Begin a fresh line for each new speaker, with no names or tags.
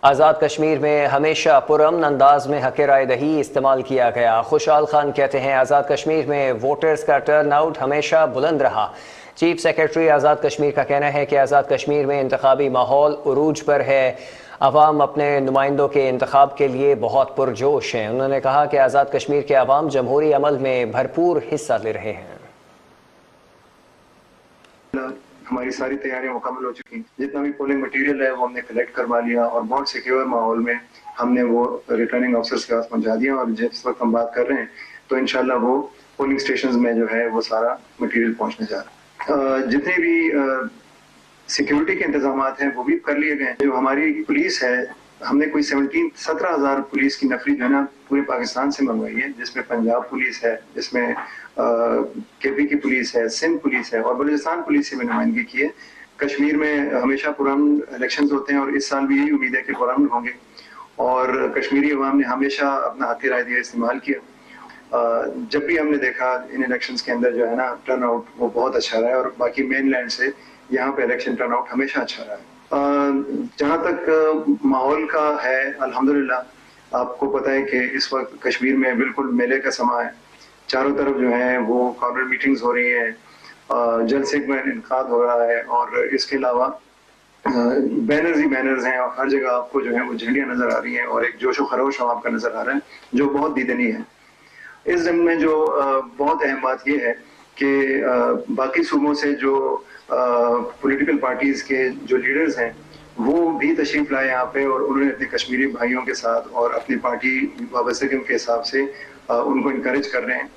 آزاد کشمیر میں ہمیشہ پرامن انداز میں حق رائے دہی استعمال کیا گیا۔ خوشحال خان کہتے ہیں آزاد کشمیر میں ووٹرز کا ٹرن آؤٹ ہمیشہ بلند رہا۔ چیف سیکرٹری آزاد کشمیر کا کہنا ہے کہ آزاد کشمیر میں انتخابی ماحول عروج پر ہے، عوام اپنے نمائندوں کے انتخاب کے لیے بہت پرجوش ہیں۔ انہوں نے کہا کہ آزاد کشمیر کے عوام جمہوری عمل میں بھرپور حصہ لے رہے ہیں۔
ہماری ساری تیاریاں مکمل ہو چکی ہیں، جتنا بھی پولنگ مٹیریل ہے وہ ہم نے کلیکٹ کروا لیا اور بہت سیکیور ماحول میں ہم نے وہ ریٹرننگ آفیسرز کے پاس پہنچا دیا، اور جس وقت ہم بات کر رہے ہیں تو انشاءاللہ وہ پولنگ سٹیشنز میں جو ہے وہ سارا مٹیریل پہنچنے جا رہا ہے۔ جتنے بھی سیکیورٹی کے انتظامات ہیں وہ بھی کر لیے گئے ہیں۔ جو ہماری پولیس ہے، ہم نے کوئی 17,000 پولیس کی نفری جو ہے نا پورے پاکستان سے منگوائی ہے، جس میں پنجاب پولیس ہے، جس میں کے پی کی پولیس ہے، سندھ پولیس ہے اور بلوچستان پولیس سے بھی نمائندگی کی ہے۔ کشمیر میں ہمیشہ پرامن الیکشنز ہوتے ہیں اور اس سال بھی یہی امید ہے کہ پرامن ہوں گے، اور کشمیری عوام نے ہمیشہ اپنا حق رائے دہی استعمال کیا۔ جب بھی ہم نے دیکھا ان الیکشنز کے اندر جو ہے نا ٹرن آؤٹ وہ بہت اچھا رہا ہے، اور باقی مین لینڈ سے یہاں پہ الیکشن ٹرن آؤٹ ہمیشہ اچھا رہا ہے۔ جہاں تک ماحول کا ہے، الحمدللہ آپ کو پتہ ہے کہ اس وقت کشمیر میں بالکل میلے کا سما ہے، چاروں طرف جو ہے وہ کارنر میٹنگز ہو رہی ہیں، جلسے کا انعقاد ہو رہا ہے، اور اس کے علاوہ بینرز ہی بینرز ہیں، اور ہر جگہ آپ کو جو ہے وہ جھنڈیاں نظر آ رہی ہیں، اور ایک جوش و خروش آپ کا نظر آ رہا ہے جو بہت دیدنی ہے۔ اس ضمن میں جو بہت اہم بات یہ ہے کہ باقی صوبوں سے جو پولیٹیکل پارٹیز کے جو لیڈرز ہیں وہ بھی تشریف لائے یہاں پہ، اور انہوں نے اپنے کشمیری بھائیوں کے ساتھ اور اپنی پارٹی وابستگیوں کے حساب سے ان کو انکریج کر رہے ہیں۔